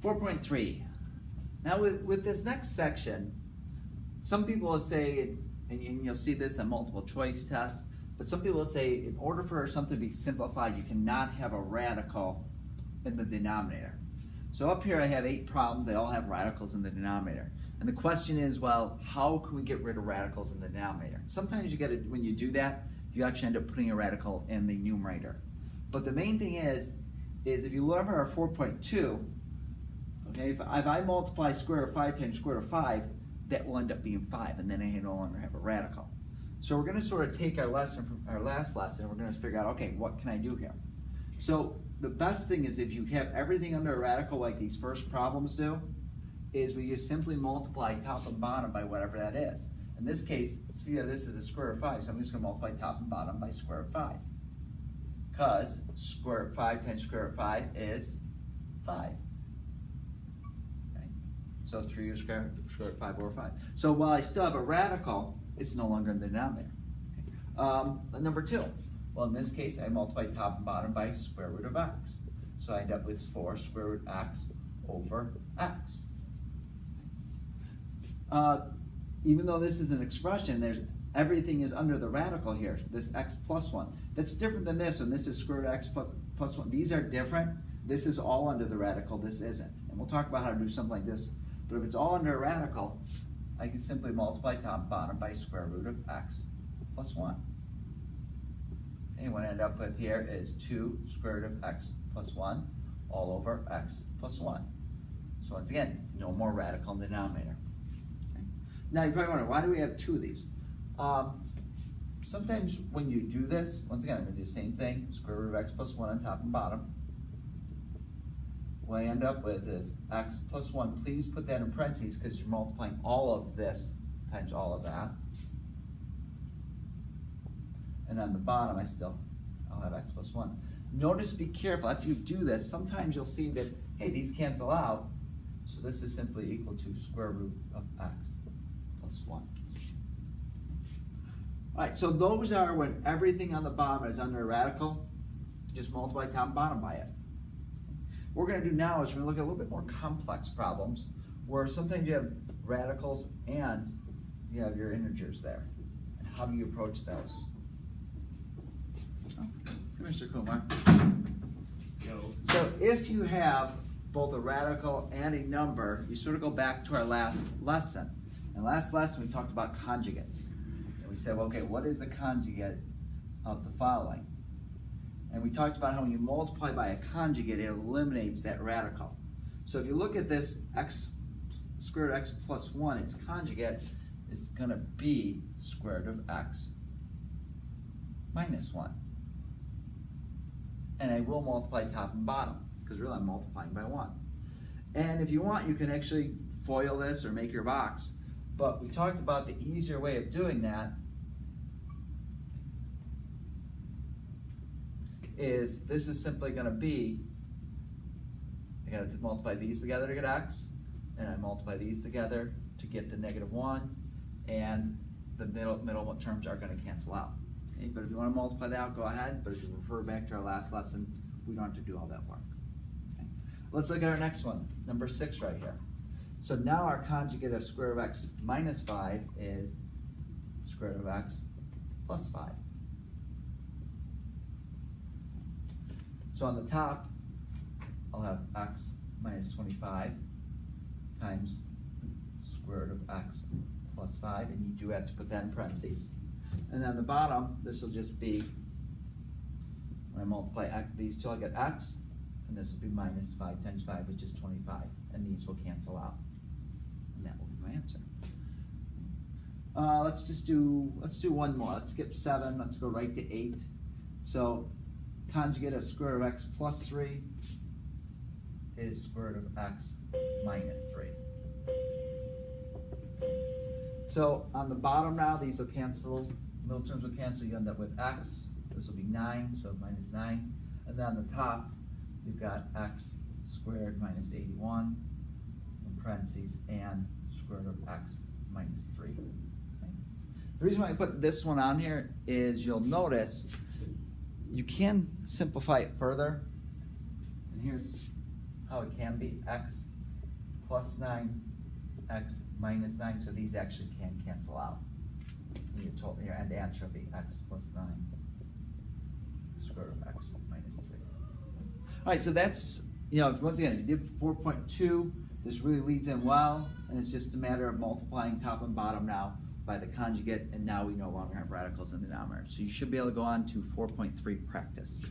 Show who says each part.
Speaker 1: 4.3. Now with this next section, some people will say, and you'll see this in multiple choice tests, but some people will say in order for something to be simplified, you cannot have a radical in the denominator. So up here I have 8 problems, they all have radicals in the denominator. And the question is, well, how can we get rid of radicals in the denominator? Sometimes you when you do that, you actually end up putting a radical in the numerator. But the main thing is if you remember our 4.2, okay, if I multiply square root of 5 times square root of 5, that will end up being 5, and then I no longer have a radical. So we're going to sort of take our lesson from our last lesson, and we're going to figure out, okay, what can I do here? So the best thing is if you have everything under a radical like these first problems do, is we just simply multiply top and bottom by whatever that is. In this case, see how this is a square root of 5, so I'm just going to multiply top and bottom by square root of 5. Because square root of 5 times square root of 5 is 5. Okay? So 3 is square root of 5 over 5. So while I still have a radical, it's no longer in the denominator. Okay? Number 2. Well, in this case, I multiply top and bottom by square root of x. So I end up with 4 square root x over x. Even though this is an expression, everything is under the radical here, this x plus 1. That's different than this one. This is square root of x plus 1. These are different. This is all under the radical. This isn't. And we'll talk about how to do something like this. But if it's all under a radical, I can simply multiply top and bottom by square root of x plus 1. And what I end up with here is 2 square root of x plus 1 all over x plus 1. So once again, no more radical in the denominator. Okay. Now you probably wonder, why do we have 2 of these? Sometimes when you do this, once again, I'm going to do the same thing, square root of x plus 1 on top and bottom. What I end up with is x plus 1. Please put that in parentheses because you're multiplying all of this times all of that. And on the bottom, I'll have x plus 1. Notice, be careful, after you do this, sometimes you'll see that, hey, these cancel out. So this is simply equal to square root of x plus 1. All right, so those are when everything on the bottom is under a radical, just multiply top and bottom by it. What we're going to do now is we're going to look at a little bit more complex problems where sometimes you have radicals and you have your integers there. And how do you approach those? Oh, Mr. Kumar. So if you have both a radical and a number, you sort of go back to our last lesson. In last lesson, we talked about conjugates. And we said, well, okay, what is the conjugate of the following? And we talked about how when you multiply by a conjugate, it eliminates that radical. So if you look at this x square root of x plus 1, its conjugate is going to be square root of x minus 1. And I will multiply top and bottom, because really I'm multiplying by 1. And if you want, you can actually FOIL this or make your box. But we talked about the easier way of doing that is this is simply going to be, I got to multiply these together to get x, and I multiply these together to get the negative 1, and the middle terms are going to cancel out. Okay, but if you want to multiply that out, go ahead. But if you refer back to our last lesson, we don't have to do all that work. Okay. Let's look at our next one, number 6 right here. So now our conjugate of square root of x minus 5 is square root of x plus 5. So on the top, I'll have x minus 25 times square root of x plus 5, and you do have to put that in parentheses. And then on the bottom, this will just be, when I multiply these two, I'll get x, and this will be minus 5 times 5, which is 25, and these will cancel out. And that will be my answer. Let's do one more. Let's skip 7, let's go right to 8. So conjugate of square root of x plus 3 is square root of x minus 3. So on the bottom now, these will cancel, middle terms will cancel, you end up with x. This will be 9, so minus 9. And then on the top, you've got x squared minus 81 in parentheses and square root of x minus 3. Okay. The reason why I put this one on here is you'll notice you can simplify it further. And here's how it can be x plus 9, x minus 9, so these actually can cancel out. And your end answer will be x plus 9 square root of x minus 3. All right, so that's, once again, if you did 4.2, this really leads in well, and it's just a matter of multiplying top and bottom now by the conjugate, and now we no longer have radicals in the denominator. So you should be able to go on to 4.3 practice.